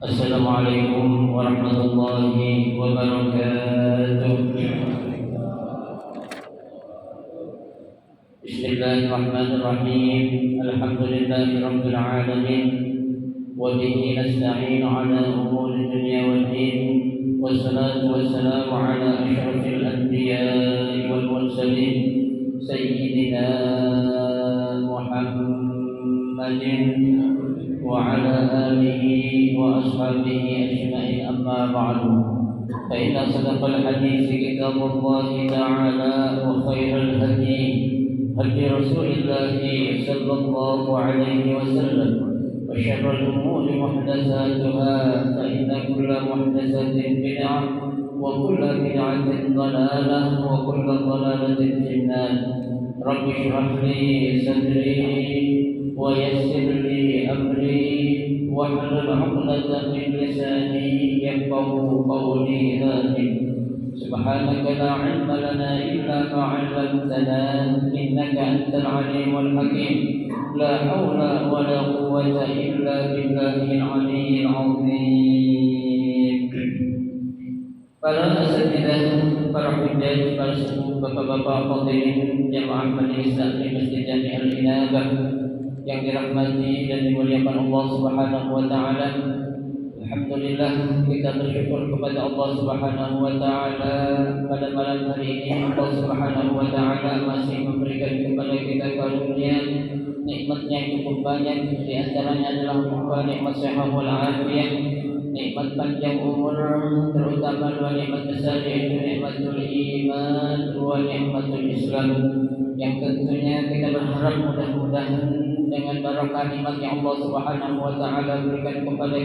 Assalamualaikum warahmatullahi wabarakatuh. Bismillahirrahmanirrahim. Alhamdulillahi rabbil alamin. Wa bihi nasta'inu ala umuri dunya waddin. Wassalatu wassalamu ala asyrafil anbiya'i wal mursalin sayyidina Muhammadin wa ala alihi wa ashabihi ajma'in, amma ba'du. Fa inna sadaqal hadithi kitabullahi ta'ala wa khairal hadi hadi Rasulillahi sallallahu alaihi wasallam, wa syarrul umuri muhdatsatuha, fa inna kulla muhdatsatin bid'ah wa kulla bid'atin dhalalah wa kulla dhalalatin finnar. Rabbi shrah li sadri wa yassir li amri wahlul 'uqdatam min lisani yafqahu qawli. Amin. Subhanaka la 'ilma lana illa ma 'allamtana innaka antal 'alimul hakim. La haula wa la quwwata illa billahil 'aliyyil 'azim. Para asatidzah, para hujjaj, para sepuh, bapak-bapak hadirin jamaah majelis taklim Masjid Jami'ul Inabah yang dirahmati dan dimuliakan Allah Subhanahu wa taala. Alhamdulillah, kita bersyukur kepada Allah Subhanahu wa taala pada malam hari ini Allah Subhanahu wa taala masih memberikan kepada kita karunia nikmatnya yang cukup banyak. Di antaranya adalah berupa nikmat sehat wal afiyah, nikmat panjang umur, terutama dua nikmat besar yaitu nikmatul iman wa nikmatul Islam, yang tentunya kita berharap mudah-mudahan dengan barokah nikmat yang Allah Subhanahu wa taala berikan kepada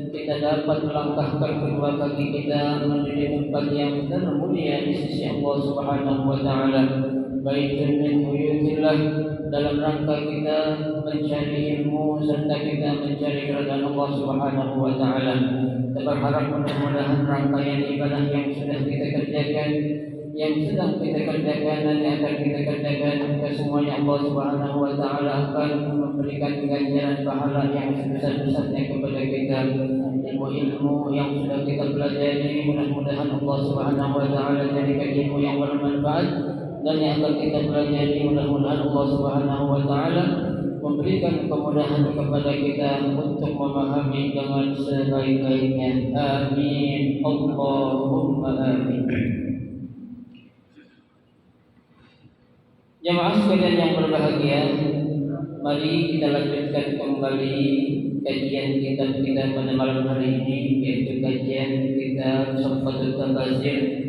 kita dapat melangkahkan kedua kaki kita menuju tempat yang termulia di sisi Allah Subhanahu wa taala. Baitun min buyutillah, dalam rangka kita mencari ilmu serta kita mencari keridhaan Allah Subhanahu wa taala. Kita berharap mudah-mudahan rangkaian ibadah yang sudah kita kerjakan, yang sedang kita kerjakan dan yang akan kita kerjakan, kesemuanya Allah Subhanahu wa taala akan memberikan ganjaran pahala yang sebesar-besarnya kepada kita. Ilmu-ilmu yang sudah kita pelajari mudah-mudahan Allah Subhanahu wa taala jadikan ilmu yang bermanfaat, dan yang akan kita pelajari mudah-mudahan Allah Subhanahu wa taala memberikan kemudahan kepada kita untuk memahami dengan sebaik-baiknya. Amin. Allahumma amin. Jemaah sekalian yang berbahagia, mari kita lanjutkan kembali kajian kita pada malam hari ini, yaitu kajian kita Shufatul Tafasir.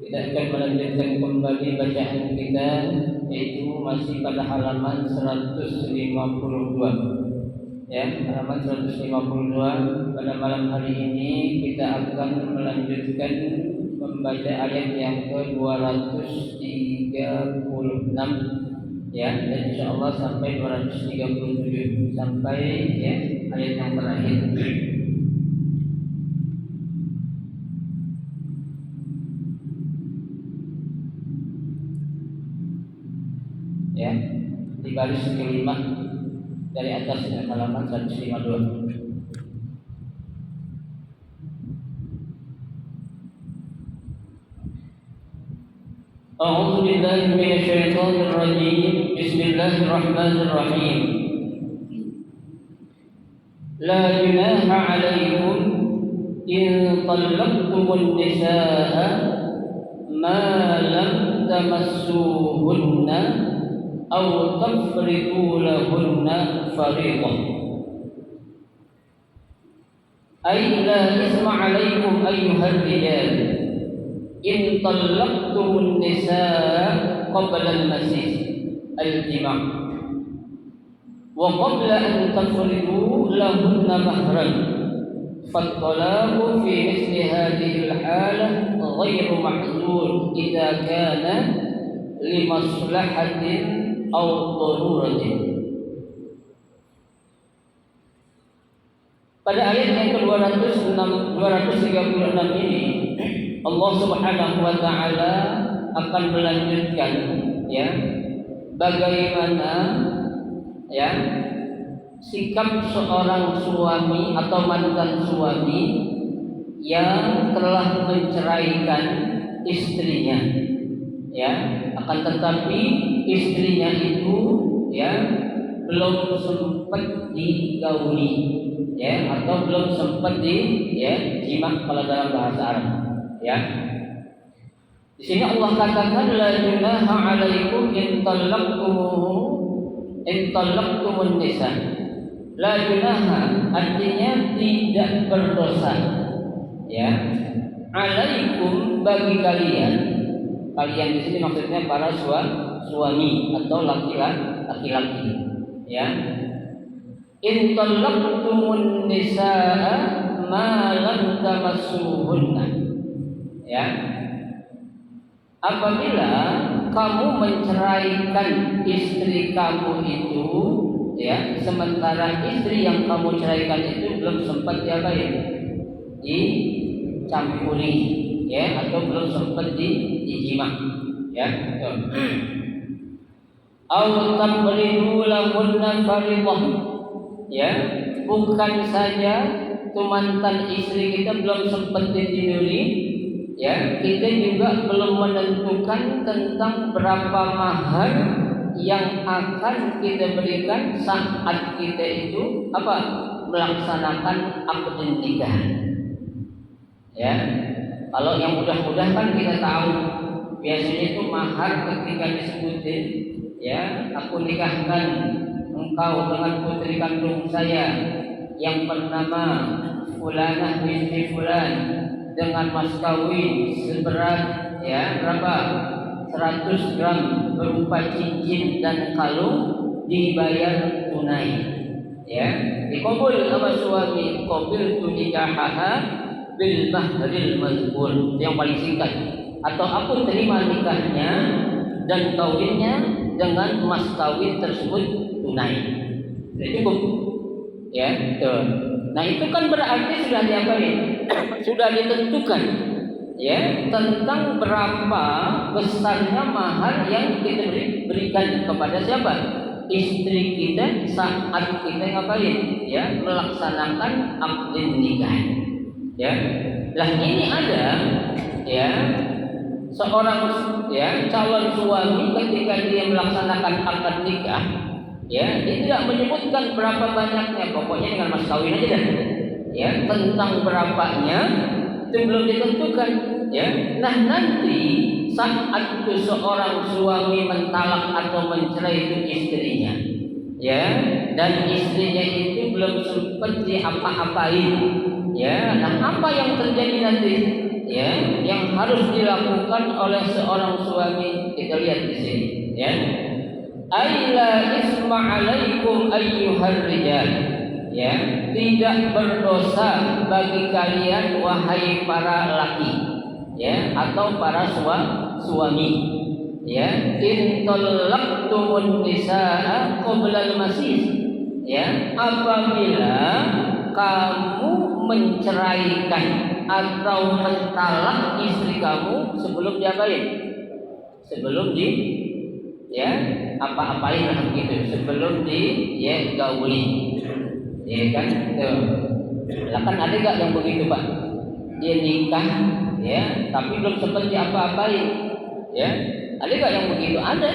Kita akan melanjutkan kembali bacaan kita, yaitu masih pada halaman 152. Ya, halaman 152. Pada malam hari ini kita akan melanjutkan membaca ayat yang ke-236, ya, dan insyaallah sampai 237 sampai ya ayat yang terakhir. Ya, di baris kelima dari atas halaman 152. A'udzu billahi minasy syaithanir rajim. Bismillahirrahmanirrahim. La junaha 'alaikum in talaqtumun nisaa ma lam tamassuhunna aw tafridu lahunna fariidah. Ay la isma 'alaikum ayyuhar rijal in talaqtumun nisaa qabla al-masis al-jima' wa qabla an tafridu lahunna mahran, فالطلاق في مثل هذه الحالة غير محظور إذا كان لمصلحة أو ضرورة. Pada ayat yang ke-236 ini Allah Subhanahu wa taala akan melanjutkan ya bagaimana ya sikap seorang suami atau mantan suami yang telah menceraikan istrinya, ya, akan tetapi istrinya itu, ya, belum sempat digauli, ya, atau belum sempat jima kalau dalam bahasa Arab, ya. Di sini Allah katakan la junaha 'alaikum in talaqtumun nisa. La junaha artinya tidak berdosa, ya. 'Alaikum bagi kalian. Kalian di sini maksudnya para suami atau laki-laki, ya. In talaqtumun nisaa ma lam tamassuhunna, ya. Apabila kamu menceraikan istri kamu itu, ya, sementara istri yang kamu ceraikan itu belum sempat dicampuri, ya, atau belum sempat dijima, ya. Au tabridu lahunna fariḍah, ya, bukan saja itu mantan istri kita belum sempat ditiduri, ya, kita juga belum menentukan tentang berapa mahar yang akan kita berikan saat kita itu melaksanakan akad nikah, ya. Kalau yang mudah-mudah kan kita tahu biasanya itu mahar ketika disebutin, ya, aku nikahkan engkau dengan putri kandung saya yang bernama Fulanah binti Fulan dengan mas kawin seberat, ya, berapa? 100 gram berupa cincin dan kalung dibayar tunai, ya. Dikabul sama suami, qabil tu nikahaha bil mahril mazkur, yang paling singkat, atau aku terima nikahnya dan kawinnya dengan mas kawin tersebut tunai. Sudah cukup, ya. Tuh. Nah, itu kan berarti sudah diapain? Sudah ditentukan, ya, tentang berapa besarnya mahar yang kita berikan kepada siapa? Istri kita saat kita ngapain? Ya, melaksanakan akad nikah. Ya. Lah ini ada, ya, seorang, ya, calon suami ketika dia melaksanakan akad nikah, ya, dia tidak menyebutkan berapa banyaknya, pokoknya dengan mas kawin aja dah, ya. Tentang berapanya itu belum ditentukan, ya. Nah, nanti saat itu seorang suami mentalak atau mencerai itu istrinya, ya, dan istrinya itu belum sempat diapa-apain, ya. Nah, apa yang terjadi nanti, ya, yang harus dilakukan oleh seorang suami, kita lihat di sini, ya. Aila isma alaikum ayyuhar rijal, ya, tidak berdosa bagi kalian wahai para laki, ya, atau para suami, ya. In talaqtumun nisaa qabla al-masis, ya, apabila kamu menceraikan atau mentalak istri kamu sebelum diapain? Sebelum ya, apa-apain lah gitu, sebelum gauli, ya kan? Tuh. Lah kan ada gak yang begitu, Pak? Dia nikah, ya, tapi belum sempat diapa-apain, ya. Ada gak yang begitu? Ada,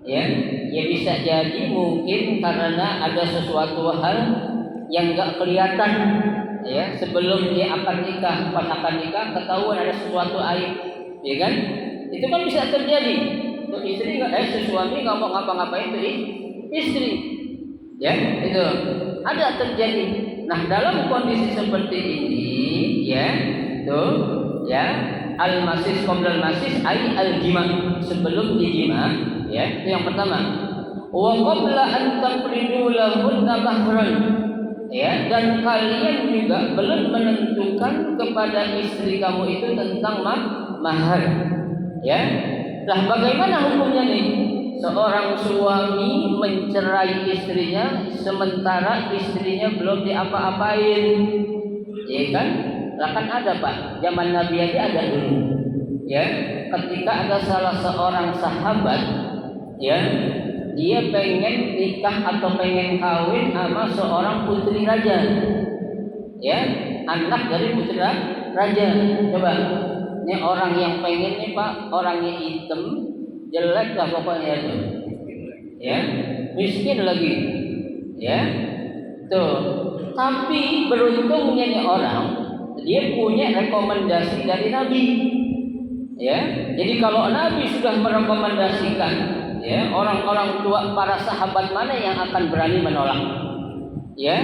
ya. Ya bisa jadi mungkin karena ada sesuatu hal yang gak kelihatan, ya, sebelum dia akan nikah. Pas akan nikah ketahuan ada sesuatu aib, ya kan? Itu kan bisa terjadi. Istri suami nggak mau ngapa-ngapain tuh istri, ya, itu ada terjadi. Nah, dalam kondisi seperti ini, ya, tuh, ya, al-masis qabla al-masis ai al-jima, sebelum dijima, ya, itu yang pertama. Wa qabla an tafridu lahunna mahran, ya, dan kalian juga belum menentukan kepada istri kamu itu tentang mahar, ya. Lah, bagaimana hukumnya nih? Seorang suami mencerai istrinya sementara istrinya belum diapa-apain, ya kan? Lah kan ada, Pak, zaman Nabi aja ada dulu, ya. Ketika ada salah seorang sahabat, ya, dia pengen nikah atau pengen kawin sama seorang putri raja. Ya, anak dari putri raja. Coba, ini orang yang pengen nih Pak, orangnya hitam, jelek lah pokoknya tuh. Ya, miskin lagi. Ya. Tuh. Tapi beruntungnya nih orang, dia punya rekomendasi dari Nabi. Ya, jadi kalau Nabi sudah merekomendasikan, ya, orang-orang tua, para sahabat mana yang akan berani menolak? Ya,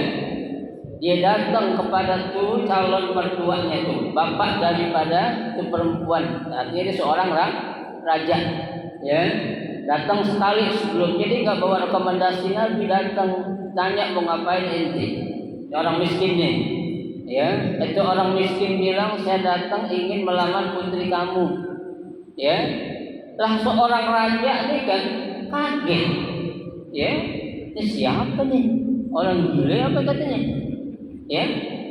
dia datang kepada tuh calon mertuanya tuh, bapak daripada tuh perempuan. Artinya dia seorang raja. Ya, datang sekali sebelumnya dia nggak bawa rekomendasi Nabi, datang tanya mau ngapain ente? Orang miskinnya. Ya, itu orang miskin bilang saya datang ingin melamar putri kamu. Ya, lah seorang raja nih kan kaget. Ya, ini siapa nih? Orang gila apa katanya? Ya,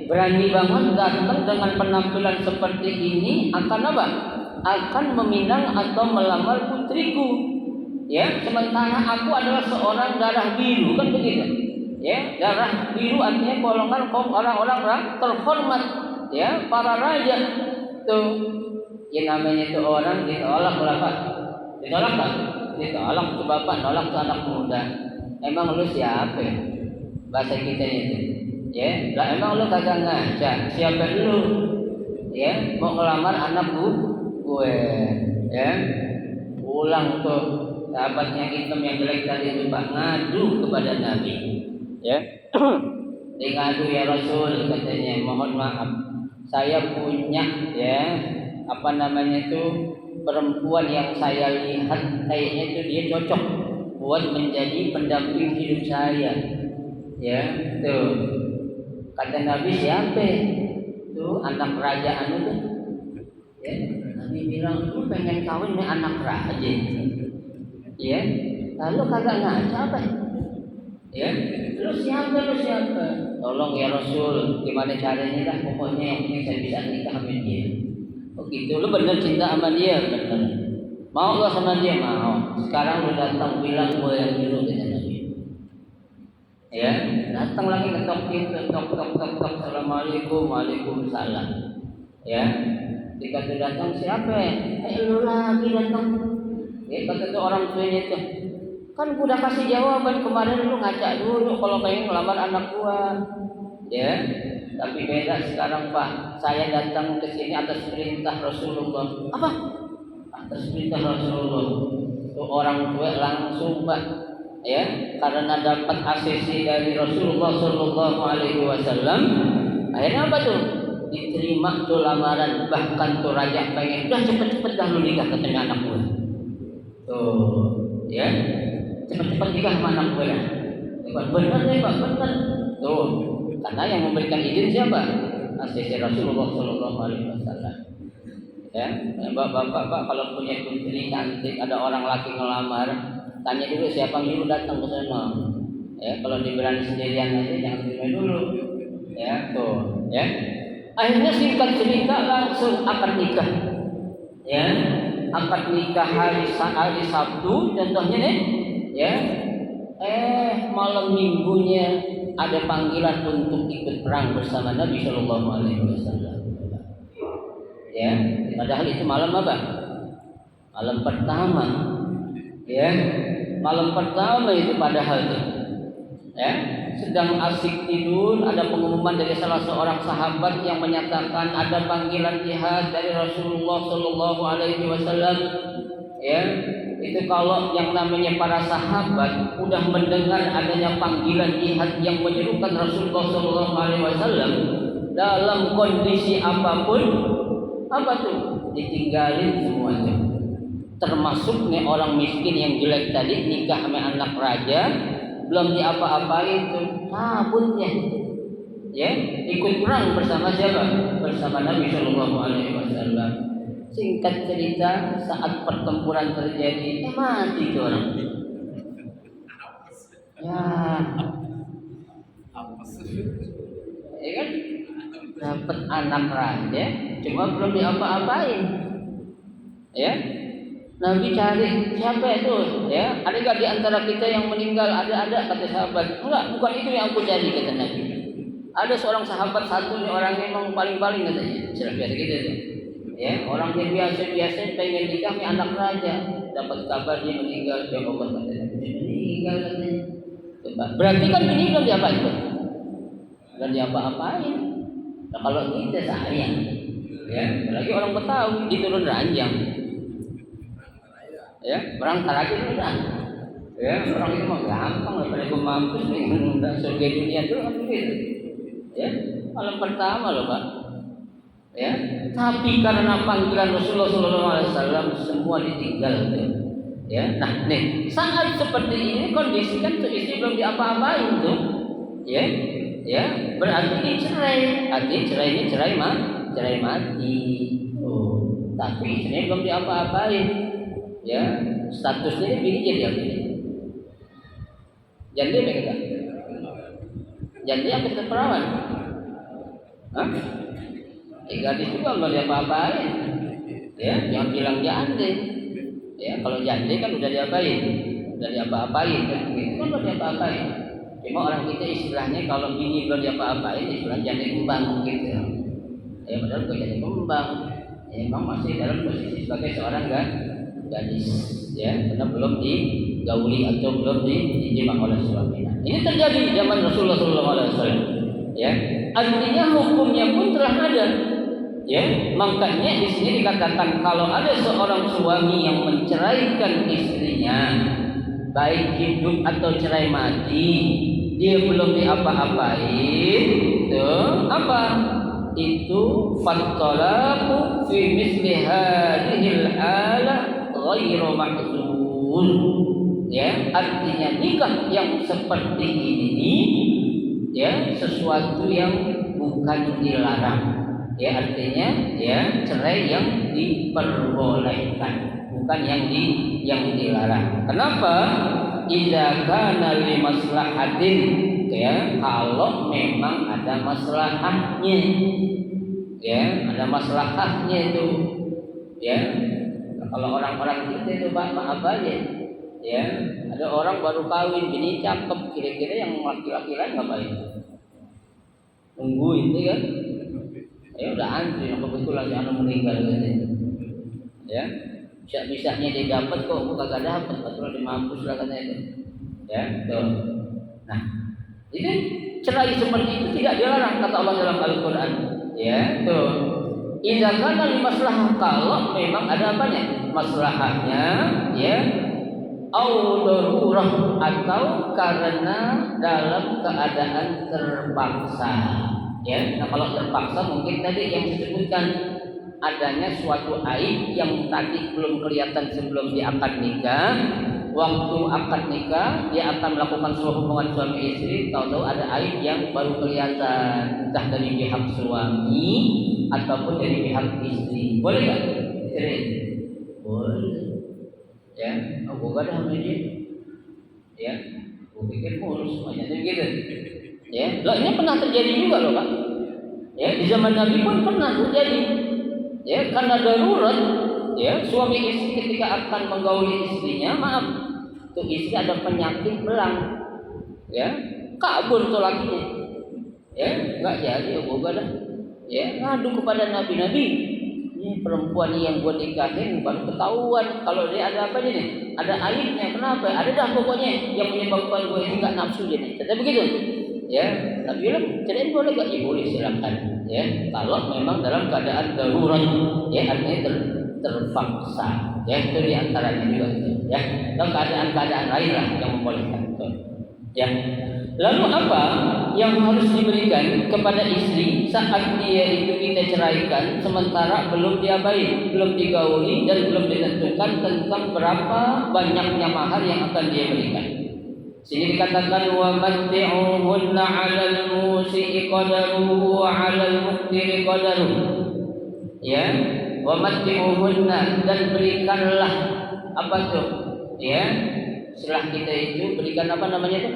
berani banget datang dengan penampilan seperti ini akan apa? Akan meminang atau melamar putriku. Ya, sementara aku adalah seorang darah biru, kan begitu? Ya, darah biru artinya golongan kaum orang-orang terhormat, ya, para raja. Tuh, yang namanya itu orang ditolak berapa? Ditolak kan? Ditolak tuh bapak, nolak tuh anak muda. Emang lu siapa? Bahasa kita itu. Ya, lah emang lu kagak ngaca? Siapa lu? Ya, mau ngelamar anak gue. Ya, pulang tuh sahabatnya hitam yang jelek tadi itu Pak ngadu kepada Nabi. Ya, dia ngadu, ya Rasul, katanya, mohon maaf, saya punya, ya, apa namanya itu, perempuan yang saya lihat kayaknya itu dia cocok buat menjadi pendamping hidup saya. Ya, tuh kata Nabi, siapa? Tuh anak kerajaan itu. Ya, Nabi bilang, lu pengen kawin dengan anak raja. Ya, lalu kagak ngaca apa? Ya, lu siapa? Tolong ya Rasul, gimana caranya dah, pokoknya yang penting saya bisa nikah sama dia. Oh gitu, lu bener cinta sama dia? Bener. Mau gak sama dia? Mau. Sekarang lu datang bilang gue yang dulu kata Nabi. Ya, datang lagi ketok pintu, tok. Assalamualaikum, waalaikumsalam. Ya, ketika tu datang siapa? Lu lagi datang. Ya, kata tu orang tuanya itu. Kan gua udah kasih jawaban kemarin, lu ngaca dulu kalau pengen ngelamar anak gua. Ya, tapi beda sekarang Pak. Saya datang ke sini atas perintah Rasulullah. Apa? Atas perintah Rasulullah. Tuh orang tua langsung Pak. Ya, karena dapat ACC dari Rasulullah Shallallahu Alaihi Wasallam. Akhirnya apa tuh? Diterima tuh lamaran, bahkan tuh raja pengen, udah cepet-cepet dah lu nikah katanya anak gua. Tuh, ya. Cepat-cepat nikah sama anak gue. Benar nih Pak, benar. Tuh, karena yang memberikan izin siapa? ACC Rasulullah Shallallahu Alaihi Wasallam. Ya, bapak kalau punya putri cantik, ada orang laki ngelamar, tanya dulu siapa yang dulu datang ke sana. Ya, kalau diberani sendirian aja jangan terima dulu. Ya, tuh, ya. Akhirnya singkat cerita langsung akad nikah. Ya, akad nikah hari Sabtu, contohnya nih. Ya, malam minggunya ada panggilan untuk ikut perang bersama Nabi Shallallahu Alaihi Wasallam. Ya, padahal itu malam apa? Malam pertama. Ya, malam pertama itu padahal itu. Ya, sedang asik tidur, ada pengumuman dari salah seorang sahabat yang menyatakan ada panggilan jihad dari Rasulullah Shallallahu Alaihi Wasallam. Ya. Itu kalau yang namanya para sahabat udah mendengar adanya panggilan jihad yang menyerukan Rasulullah Shallallahu Alaihi Wasallam dalam kondisi apapun, apa tuh? Ditinggalin semuanya. Termasuk nih orang miskin yang jelek tadi nikah sama anak raja, belum diapa-apain tuh, cabutnya. Ya, ikut perang bersama siapa? Bersama Nabi Shallallahu Alaihi Wasallam. Singkat cerita, saat pertempuran terjadi, mati tuh orang. Ya, ya kan? Dapat anak raja, cuma belum diapa-apain. Ya, Nabi cari siapa itu, ya? Ada nggak di antara kita yang meninggal? Ada kata sahabat. Enggak, bukan itu yang aku cari kata Nabi. Ada seorang sahabat satu nih orang memang paling-paling katanya. Biasa gitu tuh. Ya, orang yang biasa-biasa pengen nikah nih anak raja, dapat kabar dia meninggal, dia obat katanya. Meninggal katanya. Coba. Berarti kan ini belum diapain tuh? Belum diapa-apain. Nah, kalau kita sayang, ya, apalagi orang Betawi diturun ranjang. Ya, orang Tarakin udah. Ya, orang itu mah gampang daripada gue mampus nih udah surga dunia tuh kan begitu. Ya, malam pertama loh Pak. Ya, tapi karena panggilan Rasulullah SAW semua ditinggal tuh. Ya, nah nih saat seperti ini kondisi kan tuh istri belum diapa-apain tuh. Ya, ya berarti ini cerai. Artinya cerai ini cerai mati. Oh, tapi istrinya belum diapa-apain. Ya, statusnya ini jadi apa ini? Janda apa kita? Janda apa kita perawan? Hah? Gadis juga belum diapa-apain. Ya, jangan bilang janda. Ya, kalau janda kan udah diapain? Udah diapa-apain kan? Itu kan udah diapa-apain. Cuma orang kita istilahnya kalau bini belum diapa-apain, istilah janda kembang gitu. Ya, padahal bukan janda kembang. Ya, memang masih dalam posisi sebagai seorang gadis, ya, karena belum digauli atau belum dijima oleh suaminya. Ini terjadi zaman Rasulullah SAW. Ya, artinya hukumnya pun telah ada. Ya, makanya di sini dikatakan kalau ada seorang suami yang menceraikan istrinya, baik hidup atau cerai mati, dia belum diapa-apain, itu apa? Itu fattalaqu fi misli hadhil halah ghairu mahzun. Ya, artinya nikah yang seperti ini ya sesuatu yang bukan dilarang. Ya, artinya ya cerai yang diperbolehkan, bukan yang dilarang. Kenapa? Idza kana li maslahatin, ya, kalau memang ada maslahatnya. Ya, ada maslahatnya itu. Ya. Kalau orang-orang kita itu Pak, maaf aja. Ya, ada orang baru kawin, bini cakep, kira-kira yang laki-laki lain ngapain? Tungguin kan? Ya udah antri, kebetulan si anak meninggal gitu. Ya, bisa-bisanya dia dapat kok, aku kagak dapat, betul dia mampus lah katanya itu. Ya, tuh. Nah, itu cerai seperti itu tidak dilarang kata Allah dalam Al-Quran. Ya, tuh. Idza kana li maslahah, kalau memang ada apanya? Maslahahnya, ya, au darurah, atau karena dalam keadaan terpaksa. Ya, nah kalau terpaksa mungkin tadi yang disebutkan adanya suatu aib yang tadi belum kelihatan sebelum dia akad nikah. Waktu akad nikah dia akan melakukan sebuah hubungan suami istri, tahu-tahu ada aib yang baru kelihatan, entah dari pihak suami ataupun dari pihak istri. Boleh nggak? Cerai? Boleh. Ya, aku gak ada hamilnya. Ya, aku pikir mulus semuanya begitu. Ya, loh ini pernah terjadi juga loh Pak. Ya, di zaman Nabi pun pernah terjadi. Ya, karena darurat, ya, suami istri ketika akan menggauli istrinya, maaf, tuh istri ada penyakit belang. Ya, kabur tuh lakinya. Ya, nggak jadi, aku gak ada. Ya, ngadu kepada Nabi, ini perempuan yang gue nikahin baru ketahuan kalau dia ada apa nih? Ada aibnya. Kenapa? Ada dah pokoknya yang menyebabkan gue itu nggak nafsu jadi. Jadi begitu. Ya, tapi bilang cerai boleh gak? Ya boleh, silakan. Ya, kalau memang dalam keadaan darurat, ya artinya terpaksa. Ya, itu diantaranya juga itu. Ya, dalam keadaan-keadaan lain lah yang membolehkan. Ya. Lalu apa yang harus diberikan kepada istri saat dia itu kita ceraikan sementara belum diabai, belum digauli dan belum ditentukan tentang berapa banyaknya mahar yang akan dia berikan. Sini dikatakan wa matti'uhunna 'alal musi'i qadaruhu wa 'alal muqtiri qadaruhu. Ya, wa matti'uhunna, dan berikanlah apa tuh? Ya, setelah kita itu berikan apa namanya tuh?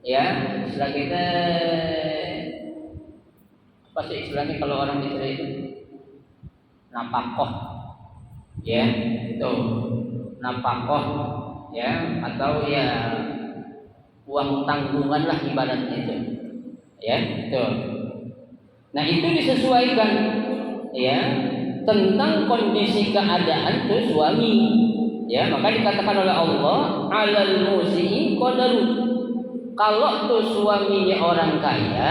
Ya, setelah kita apa sih istilahnya kalau orang dicerai itu? Napakoh. ya itu nafkah ya atau ya uang tanggungan lah ibaratnya itu ya itu. Nah itu disesuaikan ya tentang kondisi keadaan tuh suami ya, maka dikatakan oleh Allah alal musii qadaru. Kalau tuh suaminya orang kaya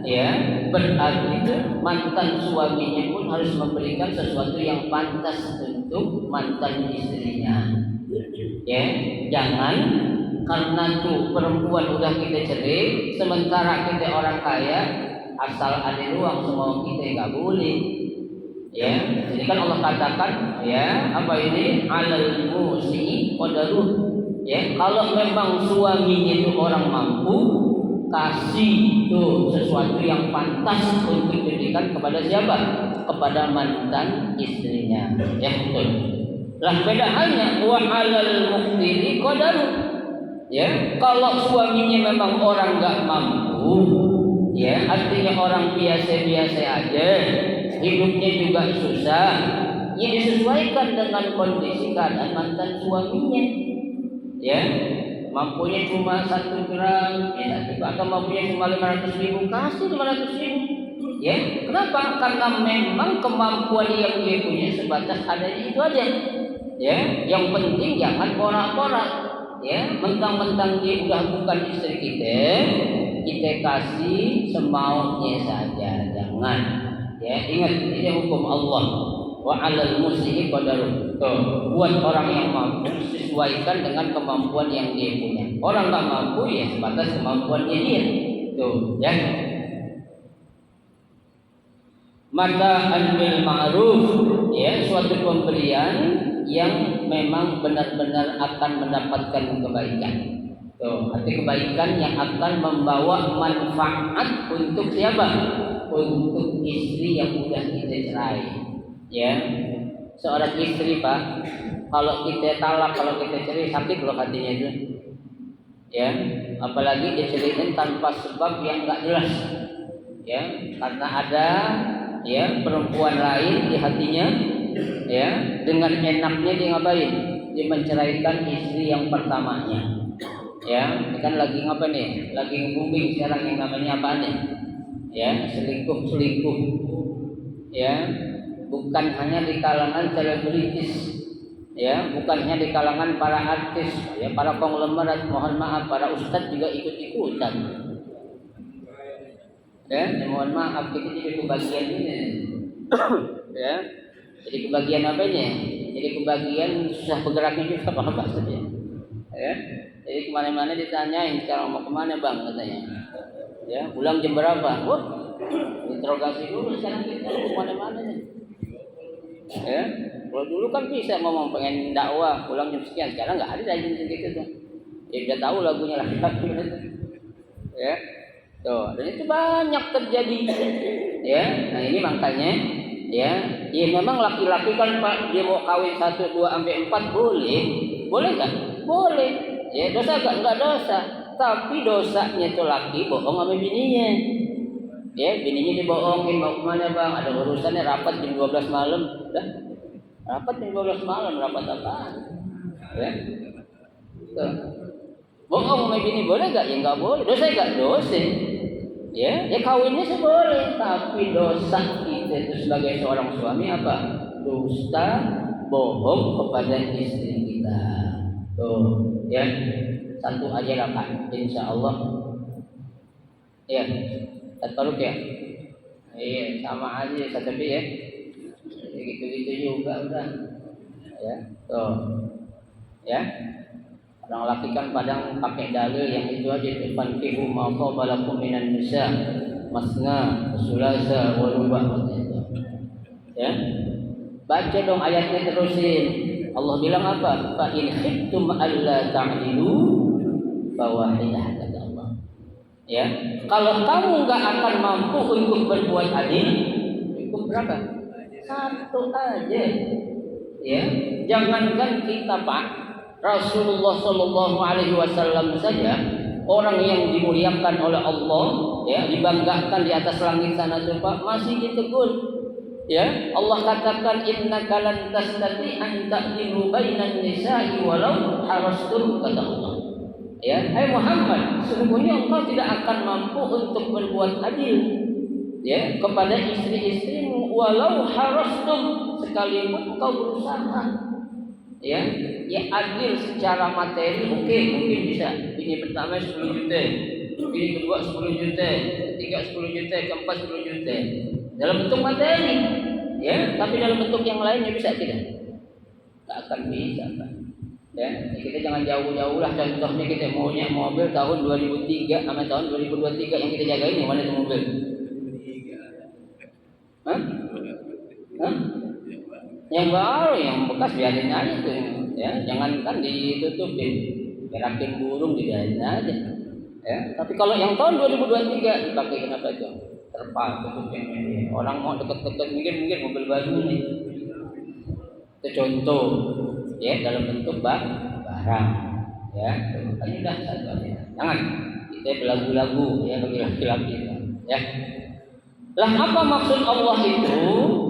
ya berarti itu mantan suaminya pun harus memberikan sesuatu yang pantas untuk mantan istrinya ya. Jangan karena tuh perempuan udah kita cerai sementara kita orang kaya asal ada uang semua kita nggak boleh ya. Jadi kan Allah katakan ya apa ini alal musii qadaru ya, kalau memang suaminya itu orang mampu kasih tuh sesuatu yang pantas untuk diberikan kepada siapa? Kepada mantan istrinya ya betul. Lah beda halnya wa alal muqtiri qadaru ya, kalau suaminya memang orang nggak mampu ya artinya orang biasa-biasa aja hidupnya juga susah ya disesuaikan dengan kondisi keadaan mantan suaminya ya. Mampunya cuma 1 gram ya atau mampunya cuma 500.000 kasih 500.000 ya. Kenapa? Karena memang kemampuan yang dia punya sebatas adanya itu aja ya. Yang penting jangan porak-porak ya, mentang-mentang dia udah bukan istri kita kasih semaunya saja, jangan ya. Ingat ini hukum Allah wa 'alal musii qadaru. Buat orang yang mampu sesuaikan dengan kemampuan yang dia punya. Orang nggak mampu ya sebatas kemampuannya dia. Tuh ya. Mata'an bil ma'ruf ya, suatu pemberian yang memang benar-benar akan mendapatkan kebaikan. Tuh, arti kebaikan yang akan membawa manfaat untuk siapa? Untuk istri yang sudah kita cerai. Ya, seorang istri Pak, kalau kita talak, kalau kita cerai sakit loh hatinya itu. Ya, apalagi diceritain tanpa sebab yang nggak jelas. Ya, karena ada ya perempuan lain di hatinya, ya dengan enaknya dia ngapain? Dia menceraikan istri yang pertamanya. Ya, ini kan lagi ngapa nih? Lagi booming sekarang yang namanya apa nih? Ya, selingkuh. Ya, bukan hanya di kalangan selebritis, ya, bukan hanya di kalangan para artis, ya, para konglomerat, mohon maaf, para ustadz juga ikut-ikutan. Ya, mohon maaf, kita jadi kebagian ini. Ya, jadi kebagian apa ini? Jadi kebagian susah bergeraknya juga apa maksudnya? Ya, jadi kemana-mana ditanyain sekarang mau kemana bang katanya. Ya, pulang jam berapa? Wah, interogasi dulu sekarang kita mau kemana-mana nih. Ya, kalau dulu kan bisa ngomong pengen dakwah pulang jam sekian, sekarang nggak ada lagi gitu tuh. Ya udah tahu lagunya lah. Ya, tuh, dan itu banyak terjadi. Ya, nah ini makanya, ya memang laki-laki kan Pak dia mau kawin 1, 2 sampai 4 boleh nggak? Boleh. Ya dosa nggak dosa, tapi dosanya itu laki bohong sama bininya. Ya, bininya dibohongin mau kemana bang? Ada urusannya rapat jam 12 malam. Udah, rapat jam 12 malam, rapat apaan? Ya, tuh. Bohong sama bini boleh nggak? Ya nggak boleh. Dosa nggak? Dosa. Ya kawinnya sih boleh, tapi dosa kita itu sebagai seorang suami apa? Dusta, bohong kepada istri kita. Tuh, ya satu aja lah Pak, insya Allah. Ya. Tataluk ya, iya sama aja tapi ya, gitu-gitu juga udah, ya, tuh, ya, orang laki kan kadang pakai dalil yang itu aja tuh, fankihu ma qabalakum minan nisa, masna, sulasa, warubah, ya, baca dong ayatnya terusin, Allah bilang apa? Fa in khiftum alla ta'dilu fawahidah. Ya, kalau kamu nggak akan mampu untuk berbuat adil, cukup berapa? 1 aja. Ya, jangankan kita Pak, Rasulullah Shallallahu Alaihi Wasallam saja, orang yang dimuliakan oleh Allah, ya dibanggakan di atas langit sana tuh Pak, masih ditegur. Ya, Allah katakan innaka lan tastati an ta'dilu bainan nisa'i walau harastum, kata Allah. Ya, hai Muhammad, sesungguhnya engkau tidak akan mampu untuk berbuat adil ya kepada istri-istrimu walau harastum, sekalipun engkau berusaha. Ya, adil secara materi mungkin bisa. Ini pertama 10 juta, ini kedua 10 juta, ketiga 10 juta, keempat 10 juta. Dalam bentuk materi, ya, tapi dalam bentuk yang lainnya bisa tidak? Tak akan bisa, Pak. Ya, kita jangan jauh-jauh lah. Contohnya kita maunya mobil tahun 2003 sama tahun 2023 yang kita jaga ini, mana itu mobil? Hah? Hah? Yang baru, yang bekas biarin aja tuh. Ya, jangankan ditutupin, gerakin burung dibiarin aja. Ya, tapi kalau yang tahun 2023 dipakai kenapa itu? Terpal tutupin ini. Orang mau deket-deket mikir mobil baru nih. Itu contoh ya dalam bentuk barang ya. Makanya udah satu ya. Jangan kita belagu-lagu ya bagi laki-laki ya. Lah apa maksud Allah itu?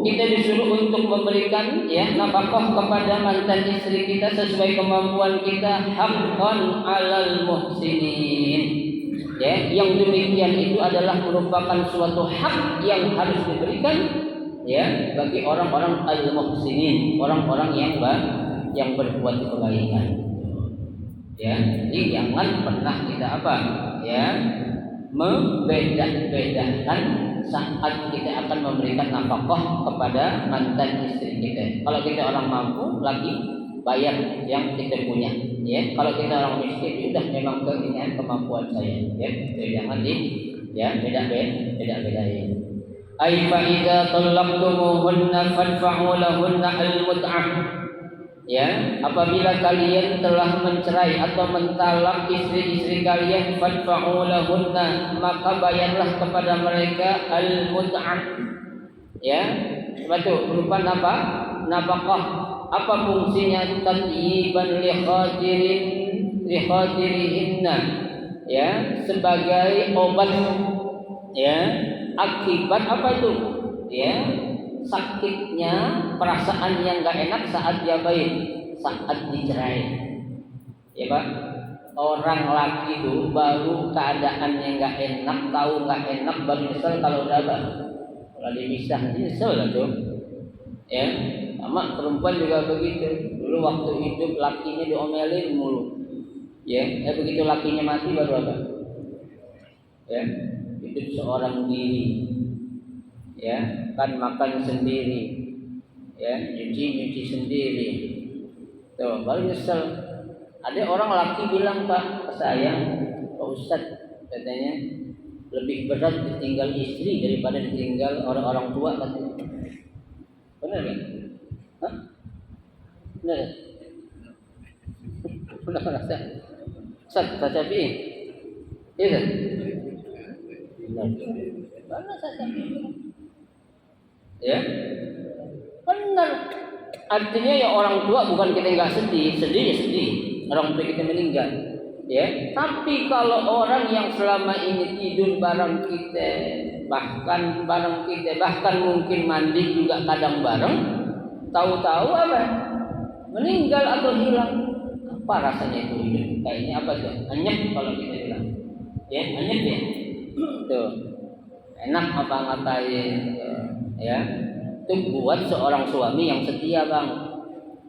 Kita disuruh untuk memberikan ya nafkah kepada mantan istri kita sesuai kemampuan kita, haqqan 'alal muhsinin. Ya, yang demikian itu adalah merupakan suatu hak yang harus diberikan ya bagi orang-orang al-muhsinin, orang-orang yang berbuat kebaikan. Ya, jadi jangan pernah kita apa? Ya, membeda-bedakan saat kita akan memberikan nafkah kepada mantan istri kita. Kalau kita orang mampu lagi bayar yang kita punya. Ya, kalau kita orang miskin sudah memang keinginan kemampuan saya. Ya, jadi jangan beda-bedain. Ai fa idza talaqtumuhunna fadfa'u lahunna al-mut'ah. Ya, apabila kalian telah mencerai atau mentalak istri-istri kalian, fadfa'u lahunna, maka bayarlah kepada mereka al-mut'ah. Ya, betul, berupa apa? Nafkah. Apa fungsinya? Tadyiban li khadirihinna. Ya, sebagai obat ya, akibat apa itu? Ya, sakitnya perasaan yang gak enak saat dia baik, saat dicerai. Ya Pak, orang laki itu baru keadaan yang gak enak, tahu gak enak, baru nyesel kalau udah apa? Kalau dipisah nyesel lah tuh. Ya, sama perempuan juga begitu. Dulu waktu hidup lakinya diomelin mulu. Ya, begitu lakinya mati baru apa? Ya, hidup seorang diri. Ya, kan makan sendiri, ya, nyuci sendiri. Tuh, baru nyesel. Ada orang laki bilang, Pak, ke saya, Pak Ustadz, katanya lebih berat ditinggal istri daripada ditinggal orang-orang tua, katanya. Benar kan? Hah? Benar. Benar rasa. Ustadz, baca Syafi'i. Iya kan? Benar. Mana Syafi'i? Ya, benar. Artinya ya orang tua bukan kita nggak sedih ya sedih. Orang tua kita meninggal, ya. Tapi kalau orang yang selama ini tidur bareng kita, bahkan mungkin mandi juga kadang bareng, tahu-tahu apa? Meninggal atau hilang. Apa rasanya itu hidup? Kayaknya apa tuh? Anyep kalau kita bilang, ya anyep ya. Tuh, enak apa ngapain? Ya, itu buat seorang suami yang setia, Bang.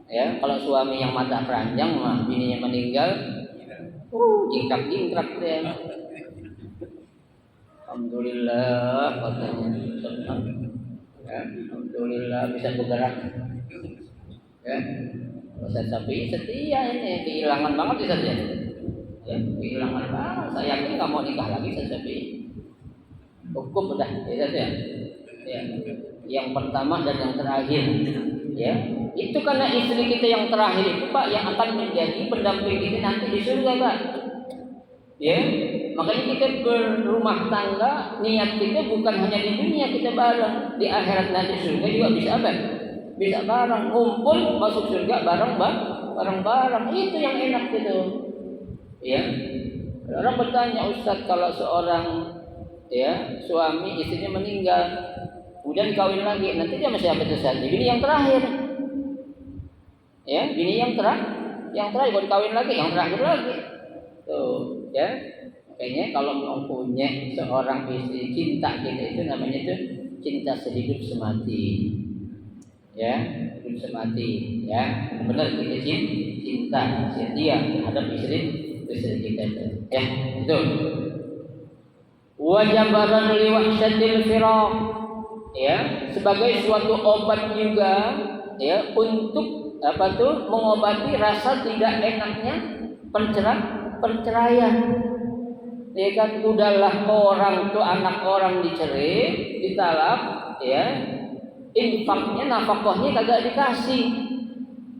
Ya, kalau suami yang mata keranjang mah bininya meninggal, jingkrak deh. Alhamdulillah katanya. Ya, alhamdulillah bisa bergerak. Ya, Ustaz Syafi'i setia ini, kehilangan banget Ustaz ya. Ya, kehilangan banget. Saya yakin nggak mau nikah lagi Ustaz Syafi'i. Cukup udah, ya. Ya, yang pertama dan yang terakhir, ya, itu karena istri kita yang terakhir itu Pak yang akan menjadi pendamping kita nanti di surga Pak. Ya, makanya kita berumah tangga, niat kita bukan hanya di dunia kita bareng, di akhirat nanti surga juga bisa apa? Bisa bareng, ngumpul masuk surga bareng. Itu yang enak gitu. Ya, orang bertanya, Ustaz, kalau seorang ya suami istrinya meninggal, kemudian kawin lagi, nanti dia masih apa itu saja. Bini yang terakhir, ya, bini yang terakhir kalau kawin lagi, yang terakhir lagi, tuh, ya. Makanya kalau mau punya seorang istri, cinta kita itu namanya itu cinta sehidup semati, ya, hidup semati, ya. Benar kita cinta setia terhadap istri kita itu, ya, itu. Wajabaran liwahsyatil firaq, ya, sebagai suatu obat juga, ya, untuk apa tuh mengobati rasa tidak enaknya perceraian. Ya kan, udahlah orang tuh anak orang dicerai, ditalak, ya, infaknya nafkahnya kagak dikasih,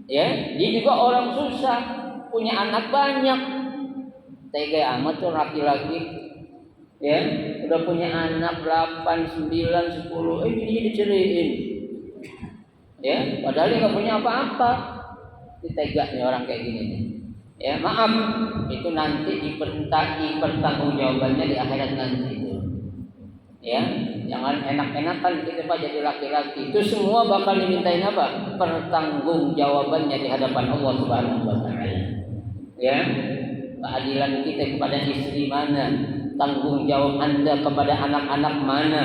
ya, dia juga orang susah, punya anak banyak, tega amat tuh laki-laki. Ya, udah punya anak 8, 9, 10, bininya diceraiin. Ya, padahal dia nggak punya apa-apa. Tegaknya orang kayak gini nih. Ya, maaf, itu nanti pertanggungjawabannya di akhirat nanti itu. Ya, jangan enak-enakan kita Pak jadi laki-laki. Itu semua bakal dimintain apa? Pertanggungjawabannya di hadapan Allah Subhanahu wa taala. Ya, keadilan kita kepada istri mana? Tanggung jawab Anda kepada anak-anak mana?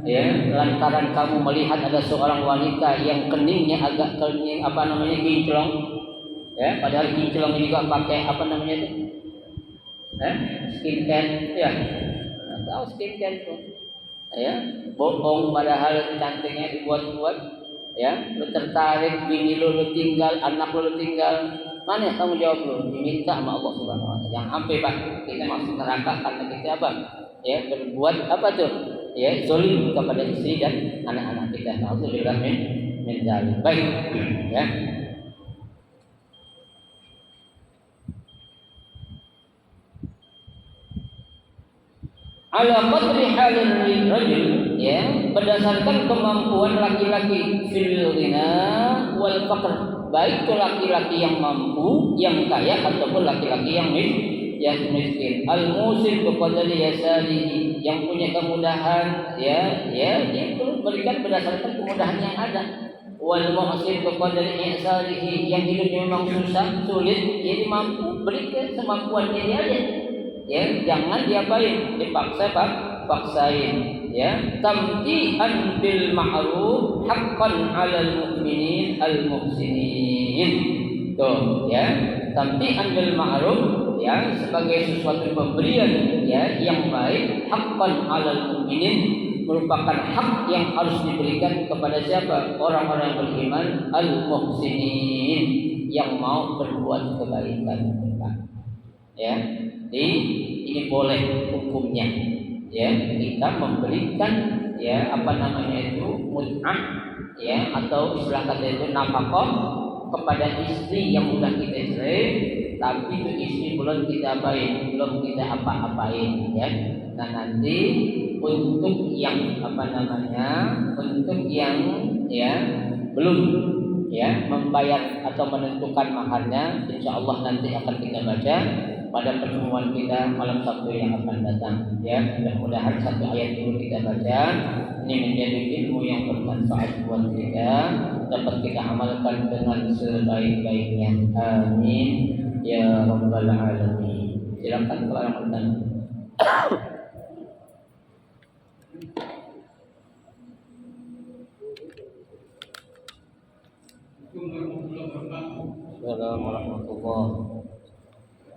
Ya, lantaran kamu melihat ada seorang wanita yang keningnya agak kening, kinclong, ya, padahal kinclong juga pakai itu? Skincare, ya, tahu skincare tuh, ya, bohong padahal cantiknya dibuat-buat, ya, lu tertarik, bini lu tinggal, anak lu tinggal. Mana tanggung jawab lu? Diminta sama Allah Subhanahu wa taala. Jangan sampai Pak kita masuk neraka karena kita apa? Ya, berbuat apa tuh? Ya, zalim kepada istri dan anak-anak kita. Nauzubillah min dzalik. Baik. Ya. Ala qadri halir rajul, ya, berdasarkan kemampuan laki-laki fil ghina wal faqr. Baik itu laki-laki yang mampu, yang kaya, ataupun laki-laki yang miskin. Al-musil biqadri yasarihi, yang punya kemudahan, ya, dia perlu berikan berdasarkan kemudahan yang ada. Wal muhsin biqadri ihsarihi, yang hidupnya memang susah, sulit, jadi mampu berikan semampuannya dia aja. Ya, jangan diapain, paksain. Ya, tamtihan bil ma'ruf haqqan 'alal mu'minin al muhsinin. Tuh, ya, tamtihan bil ma'ruf, ya, sebagai sesuatu pemberian, ya, yang baik, haqqan 'alal mu'minin, merupakan hak yang harus diberikan kepada siapa? Orang-orang yang beriman, al muhsinin, yang mau berbuat kebaikan. Ya, jadi ini boleh hukumnya, ya, kita memberikan, ya, mut'ah, ya, atau istilah kata itu nafkah kepada istri yang udah kita cerai, tapi itu istri belum kita apa-apain, ya. Nah, nanti untuk yang ya belum, ya, membayar atau menentukan maharnya, insya Allah nanti akan kita baca pada pertemuan kita malam Sabtu yang akan datang, ya. Mudah-mudahan satu ayat dulu kita baca, ini menjadi ilmu yang bermanfaat buat kita, dapat kita amalkan dengan sebaik-baiknya. Amin ya rabbal alamin. Silakan kalau yang bertanya. Assalamualaikum warahmatullahi wabarakatuh.